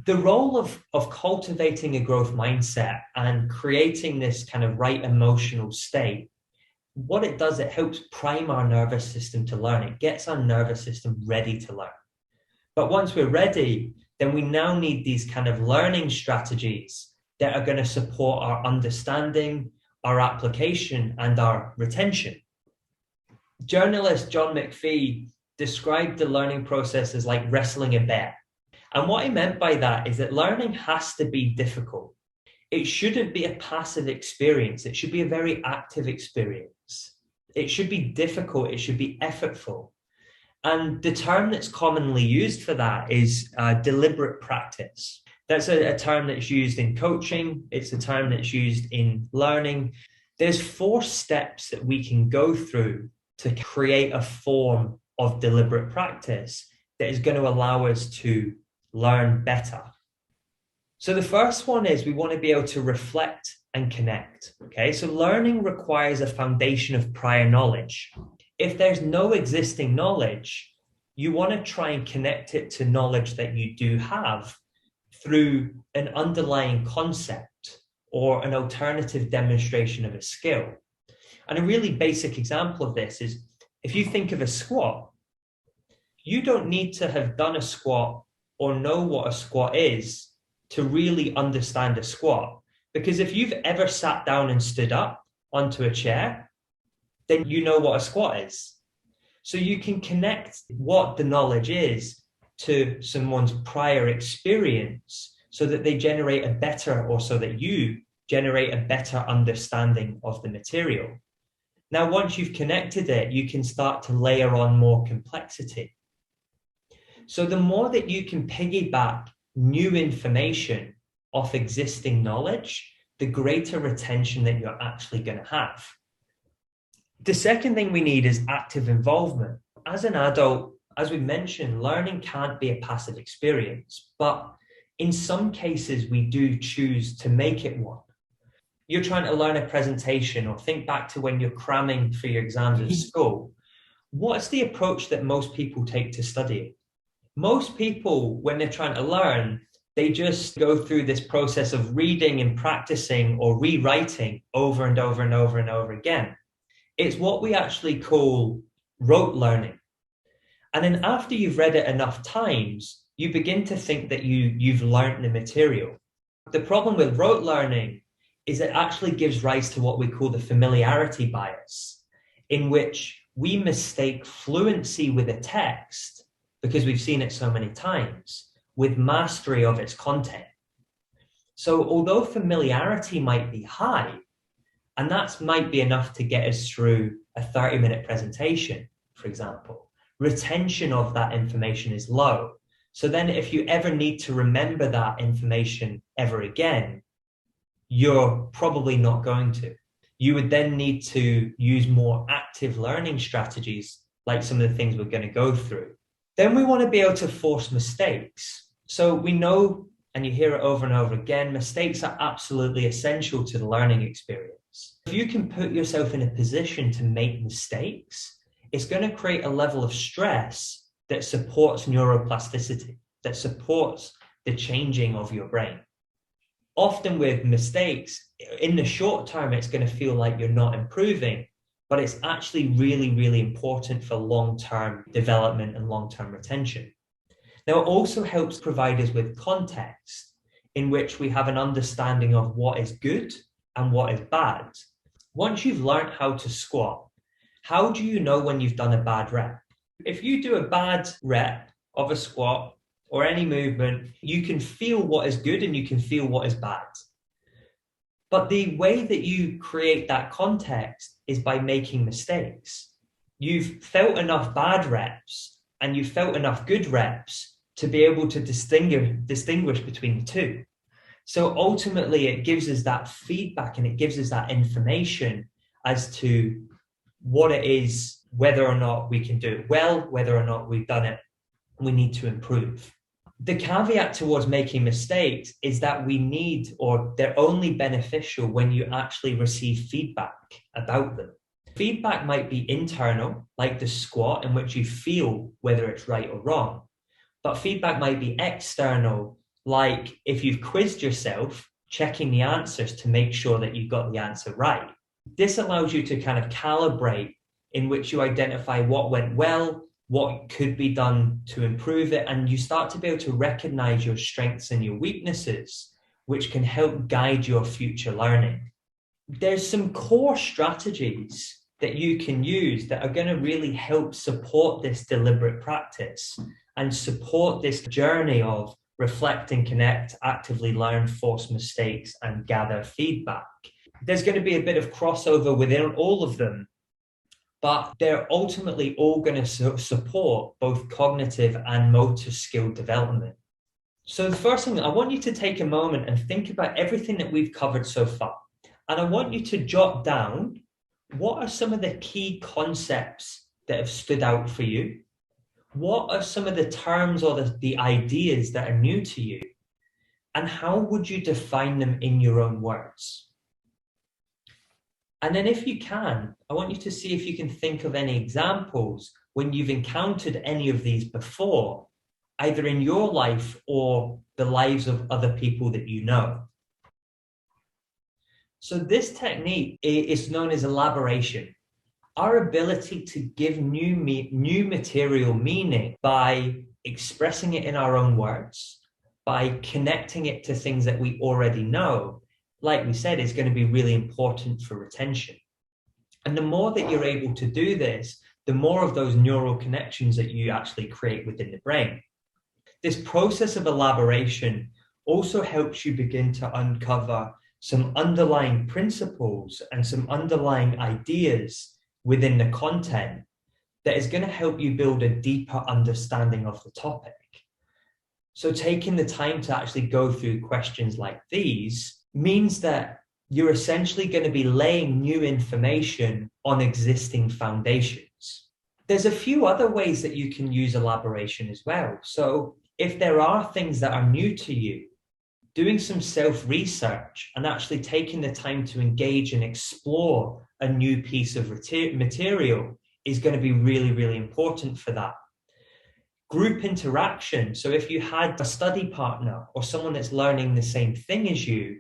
The role of cultivating a growth mindset and creating this kind of right emotional state, what it does, it helps prime our nervous system to learn. It gets our nervous system ready to learn. But once we're ready, then we now need these kind of learning strategies that are going to support our understanding, our application, and our retention. Journalist John McPhee described the learning process as like wrestling a bear. And what he meant by that is that learning has to be difficult. It shouldn't be a passive experience. It should be a very active experience. It should be difficult. It should be effortful. And the term that's commonly used for that is deliberate practice. That's a term that's used in coaching. It's a term that's used in learning. There's 4 steps that we can go through to create a form of deliberate practice that is going to allow us to learn better. So the first one is we want to be able to reflect and connect. Okay, so learning requires a foundation of prior knowledge. If there's no existing knowledge, you want to try and connect it to knowledge that you do have through an underlying concept or an alternative demonstration of a skill. And a really basic example of this is if you think of a squat, you don't need to have done a squat or know what a squat is to really understand a squat. Because if you've ever sat down and stood up onto a chair, then you know what a squat is. So you can connect what the knowledge is to someone's prior experience so that they generate a better, or so that you generate a better understanding of the material. Now, once you've connected it, you can start to layer on more complexity. So the more that you can piggyback new information off existing knowledge, the greater retention that you're actually going to have. The second thing we need is active involvement. As an adult, as we mentioned, learning can't be a passive experience, but in some cases we do choose to make it one. You're trying to learn a presentation, or think back to when you're cramming for your exams at school. What's the approach that most people take to studying? Most people, when they're trying to learn, they just go through this process of reading and practicing or rewriting over and over and over and over again. It's what we actually call rote learning. And then after you've read it enough times, you begin to think that you've learned the material. The problem with rote learning is it actually gives rise to what we call the familiarity bias, in which we mistake fluency with a text, because we've seen it so many times, with mastery of its content. So although familiarity might be high, and that might be enough to get us through a 30-minute presentation, for example, retention of that information is low. So then if you ever need to remember that information ever again, you're probably not going to. You would then need to use more active learning strategies, like some of the things we're going to go through. Then we want to be able to force mistakes. So we know, and you hear it over and over again, mistakes are absolutely essential to the learning experience. If you can put yourself in a position to make mistakes, it's going to create a level of stress that supports neuroplasticity, that supports the changing of your brain. Often with mistakes, in the short term, it's going to feel like you're not improving, but it's actually really, really important for long-term development and long-term retention. Now, it also helps provide us with context in which we have an understanding of what is good and what is bad. Once you've learned how to squat, how do you know when you've done a bad rep? If you do a bad rep of a squat or any movement, you can feel what is good and you can feel what is bad. But the way that you create that context is by making mistakes. You've felt enough bad reps and you've felt enough good reps to be able to distinguish between the two. So ultimately, it gives us that feedback and it gives us that information as to what it is, whether or not we can do it well, whether or not we've done it, we need to improve. The caveat towards making mistakes is that we need, or they're only beneficial when you actually receive feedback about them. Feedback might be internal, like the squat, in which you feel whether it's right or wrong. But feedback might be external, like if you've quizzed yourself, checking the answers to make sure that you got the answer right. This allows you to kind of calibrate in which you identify what went well, what could be done to improve it, and you start to be able to recognize your strengths and your weaknesses, which can help guide your future learning. There's some core strategies that you can use that are going to really help support this deliberate practice and support this journey of reflect and connect, actively learn, force mistakes, and gather feedback. There's going to be a bit of crossover within all of them, but they're ultimately all going to support both cognitive and motor skill development. So the first thing, I want you to take a moment and think about everything that we've covered so far. And I want you to jot down, what are some of the key concepts that have stood out for you? What are some of the terms or the ideas that are new to you? And how would you define them in your own words? And then if you can, I want you to see if you can think of any examples when you've encountered any of these before, either in your life or the lives of other people that you know. So this technique is known as elaboration. Our ability to give new material meaning by expressing it in our own words, by connecting it to things that we already know, like we said, is going to be really important for retention. And the more that you're able to do this, the more of those neural connections that you actually create within the brain. This process of elaboration also helps you begin to uncover some underlying principles and some underlying ideas within the content that is going to help you build a deeper understanding of the topic. So taking the time to actually go through questions like these means that you're essentially going to be laying new information on existing foundations. There's a few other ways that you can use elaboration as well. So if there are things that are new to you, doing some self-research and actually taking the time to engage and explore a new piece of material is going to be really, really important for that. Group interaction. So if you had a study partner or someone that's learning the same thing as you,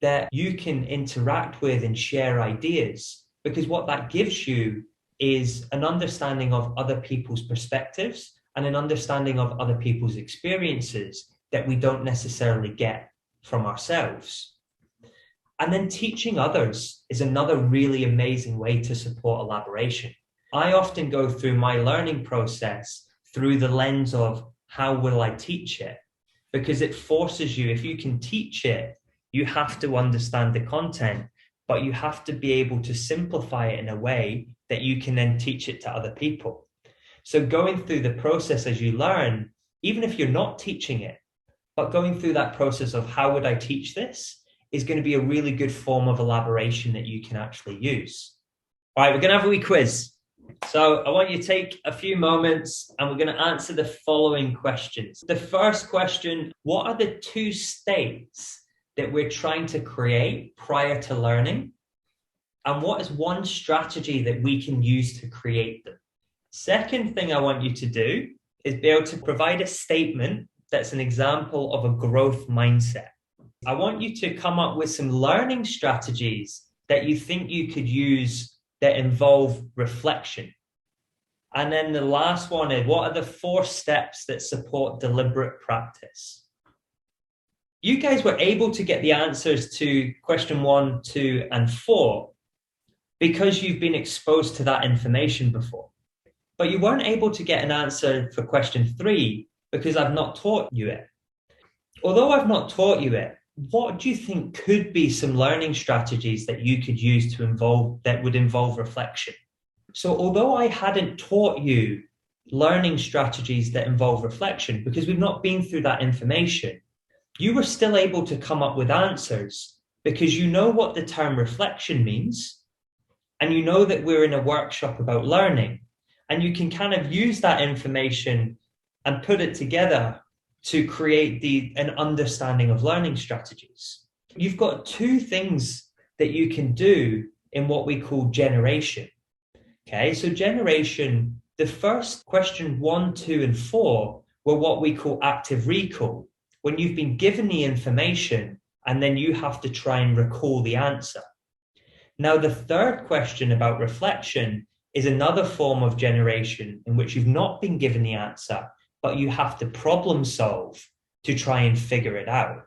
that you can interact with and share ideas, because what that gives you is an understanding of other people's perspectives and an understanding of other people's experiences that we don't necessarily get from ourselves. And then teaching others is another really amazing way to support elaboration. I often go through my learning process through the lens of how will I teach it? Because it forces you, if you can teach it, you have to understand the content, but you have to be able to simplify it in a way that you can then teach it to other people. So going through the process as you learn, even if you're not teaching it, but going through that process of how would I teach this is going to be a really good form of elaboration that you can actually use. All right, we're going to have a wee quiz. So I want you to take a few moments and we're going to answer the following questions. The first question, what are the two states that we're trying to create prior to learning? And what is one strategy that we can use to create them? Second thing I want you to do is be able to provide a statement that's an example of a growth mindset. I want you to come up with some learning strategies that you think you could use that involve reflection. And then the last one is, what are the 4 steps that support deliberate practice? You guys were able to get the answers to question 1, 2, and 4 because you've been exposed to that information before. But you weren't able to get an answer for question 3 because I've not taught you it. Although I've not taught you it, what do you think could be some learning strategies that you could use that would involve reflection? So although I hadn't taught you learning strategies that involve reflection, because we've not been through that information, you were still able to come up with answers because you know what the term reflection means, and you know that we're in a workshop about learning, and you can kind of use that information and put it together to create an understanding of learning strategies. You've got 2 things that you can do in what we call generation. Okay, so generation, the first question 1, 2, and 4 were what we call active recall. when you've been given the information and then you have to try and recall the answer. Now, the third question about reflection is another form of generation in which you've not been given the answer, but you have to problem solve to try and figure it out.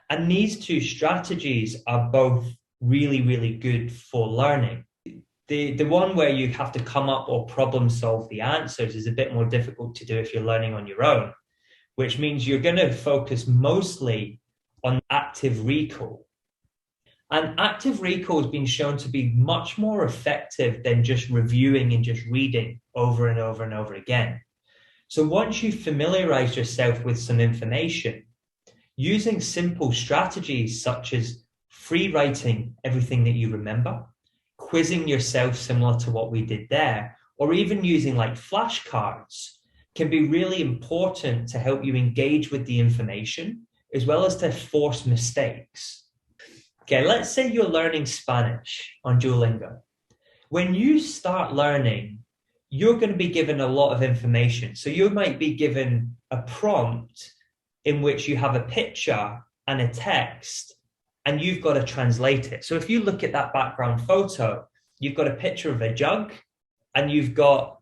And these two strategies are both really, really good for learning. The one where you have to come up or problem solve the answers is a bit more difficult to do if you're learning on your own, which means you're going to focus mostly on active recall. And active recall has been shown to be much more effective than just reviewing and just reading over and over and over again. So once you familiarize yourself with some information, using simple strategies such as free writing everything that you remember, quizzing yourself similar to what we did there, or even using like flashcards can be really important to help you engage with the information as well as to force mistakes. Okay, let's say you're learning Spanish on Duolingo. When you start learning, you're going to be given a lot of information. So you might be given a prompt in which you have a picture and a text, and you've got to translate it. So if you look at that background photo, you've got a picture of a jug, and you've got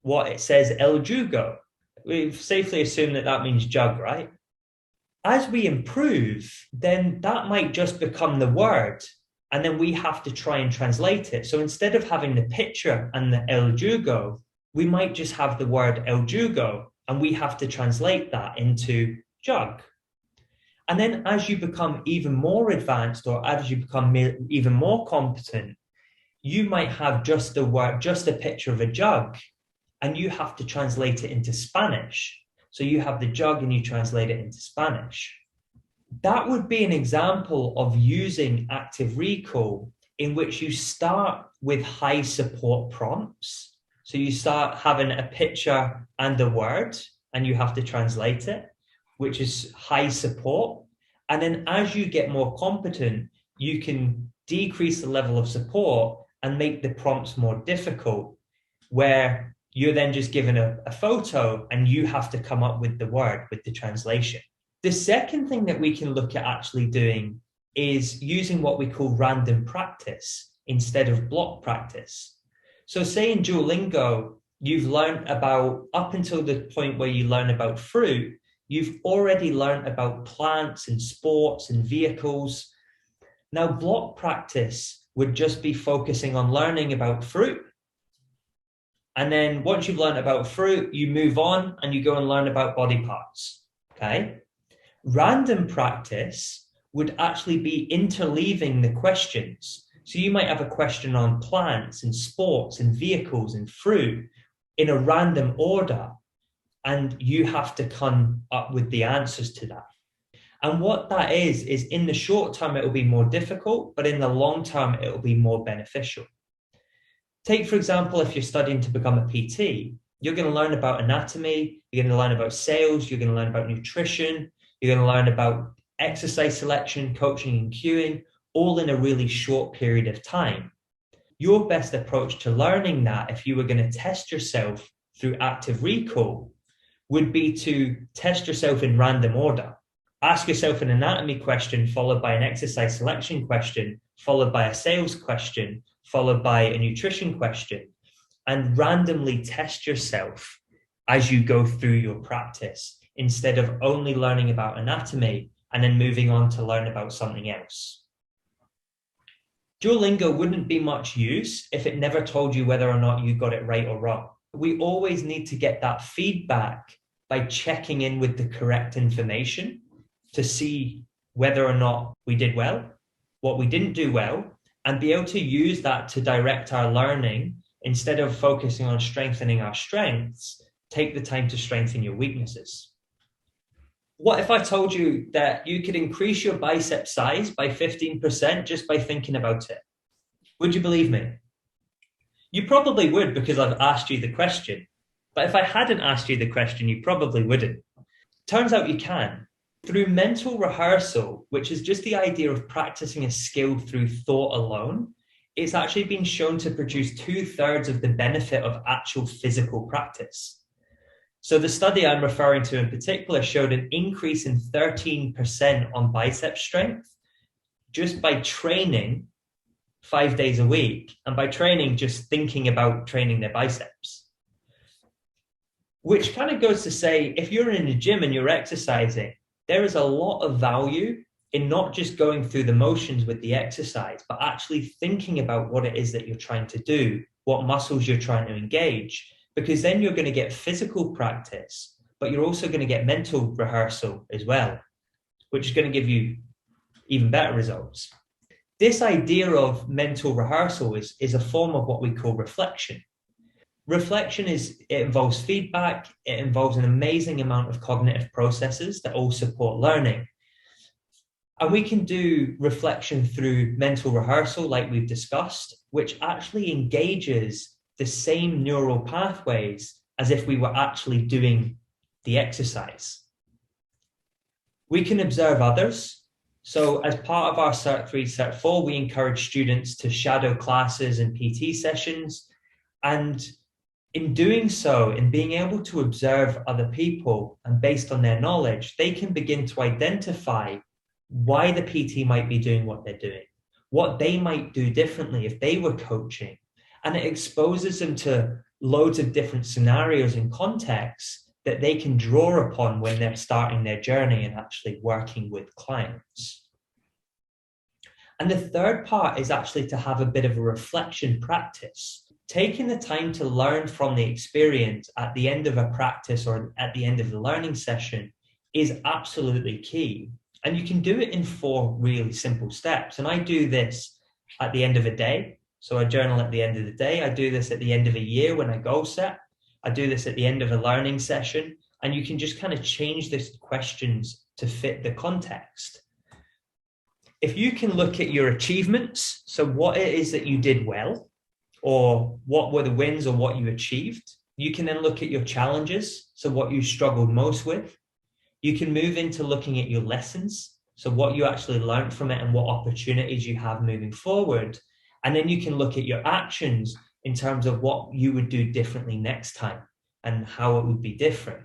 what it says, El Jugo. We've safely assumed that that means jug, right? As we improve, then that might just become the word, and then we have to try and translate it. So instead of having the picture and the El Jugo, we might just have the word El Jugo, and we have to translate that into jug. And then as you become even more advanced, or as you become even more competent, you might have just the word, just a picture of a jug, and you have to translate it into Spanish. So you have the jug and you translate it into Spanish. That would be an example of using active recall in which you start with high support prompts. So you start having a picture and a word, and you have to translate it, which is high support. And then as you get more competent, you can decrease the level of support and make the prompts more difficult, where you're then just given a photo and you have to come up with the word, with the translation. The second thing that we can look at actually doing is using what we call random practice instead of block practice. So say in Duolingo, you've learned about, up until the point where you learn about fruit, you've already learned about plants and sports and vehicles. Now, block practice would just be focusing on learning about fruit. And then once you've learned about fruit, you move on and you go and learn about body parts, okay? Random practice would actually be interleaving the questions. So you might have a question on plants and sports and vehicles and fruit in a random order, and you have to come up with the answers to that. And what that is in the short term, it will be more difficult, but in the long term, it will be more beneficial. Take, for example, if you're studying to become a PT, you're going to learn about anatomy, you're going to learn about sales, you're going to learn about nutrition, you're going to learn about exercise selection, coaching and cueing, all in a really short period of time. Your best approach to learning that, if you were going to test yourself through active recall, would be to test yourself in random order. Ask yourself an anatomy question, followed by an exercise selection question, followed by a sales question, followed by a nutrition question, and randomly test yourself as you go through your practice, instead of only learning about anatomy and then moving on to learn about something else. Duolingo wouldn't be much use if it never told you whether or not you got it right or wrong. We always need to get that feedback by checking in with the correct information to see whether or not we did well, what we didn't do well, and be able to use that to direct our learning. Instead of focusing on strengthening our strengths, take the time to strengthen your weaknesses. What if I told you that you could increase your bicep size by 15% just by thinking about it? Would you believe me? You probably would, because I've asked you the question. But if I hadn't asked you the question, you probably wouldn't. Turns out you can. Through mental rehearsal, which is just the idea of practicing a skill through thought alone, it's actually been shown to produce 2/3 of the benefit of actual physical practice. So the study I'm referring to in particular showed an increase in 13% on bicep strength just by training 5 days a week, and by training, just thinking about training their biceps. Which kind of goes to say, if you're in a gym and you're exercising, there is a lot of value in not just going through the motions with the exercise, but actually thinking about what it is that you're trying to do, what muscles you're trying to engage, because then you're going to get physical practice, but you're also going to get mental rehearsal as well, which is going to give you even better results. This idea of mental rehearsal is a form of what we call reflection. Reflection it involves feedback, it involves an amazing amount of cognitive processes that all support learning. And we can do reflection through mental rehearsal, like we've discussed, which actually engages the same neural pathways as if we were actually doing the exercise. We can observe others. So as part of our Cert 3, Cert 4, we encourage students to shadow classes and PT sessions. And in doing so, in being able to observe other people and based on their knowledge, they can begin to identify why the PT might be doing what they're doing, what they might do differently if they were coaching. And it exposes them to loads of different scenarios and contexts that they can draw upon when they're starting their journey and actually working with clients. And the third part is actually to have a bit of a reflection practice. Taking the time to learn from the experience at the end of a practice or at the end of the learning session is absolutely key. And you can do it in 4 really simple steps. And I do this at the end of a day. So I journal at the end of the day. I do this at the end of a year when I goal set. I do this at the end of a learning session. And you can just kind of change these questions to fit the context. If you can look at your achievements, so what it is that you did well, or what were the wins or what you achieved, you can then look at your challenges, so what you struggled most with. You can move into looking at your lessons, so what you actually learned from it and what opportunities you have moving forward. And then you can look at your actions in terms of what you would do differently next time and how it would be different.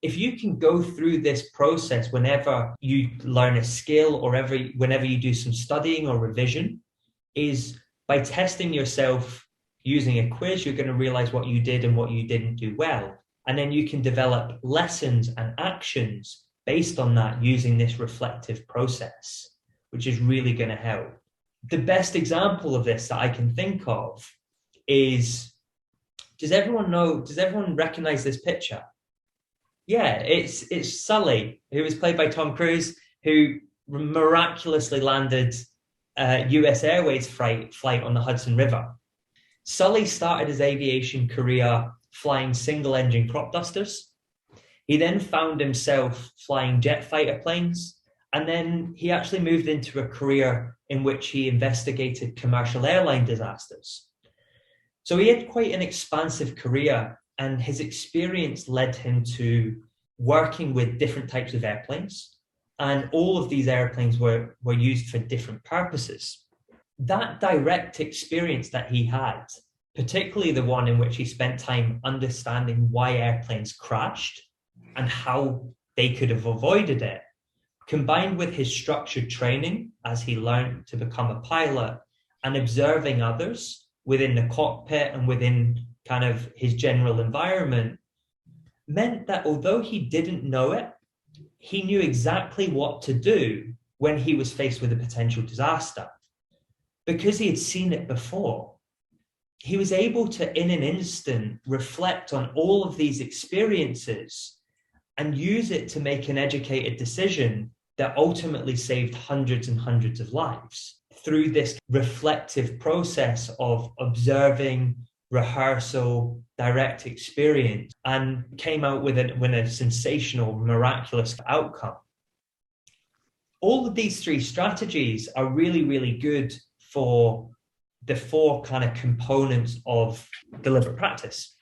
If you can go through this process whenever you learn a skill or whenever you do some studying or revision, is by testing yourself using a quiz, you're going to realize what you did and what you didn't do well. And then you can develop lessons and actions based on that using this reflective process, which is really going to help. The best example of this that I can think of is, does everyone recognize this picture? Yeah, it's Sully, who was played by Tom Cruise, who miraculously landed a US Airways flight on the Hudson River. Sully started his aviation career flying single-engine crop dusters. He then found himself flying jet fighter planes, and then he actually moved into a career in which he investigated commercial airline disasters. So he had quite an expansive career, and his experience led him to working with different types of airplanes, and all of these airplanes were used for different purposes. That direct experience that he had, particularly the one in which he spent time understanding why airplanes crashed and how they could have avoided it, combined with his structured training as he learned to become a pilot and observing others within the cockpit and within kind of his general environment, meant that although he didn't know it, he knew exactly what to do when he was faced with a potential disaster. Because he had seen it before, he was able to, in an instant, reflect on all of these experiences and use it to make an educated decision that ultimately saved hundreds and hundreds of lives through this reflective process of observing, rehearsal, direct experience, and came out with a sensational, miraculous outcome. All of these 3 strategies are really, really good for the 4 kind of components of deliberate practice.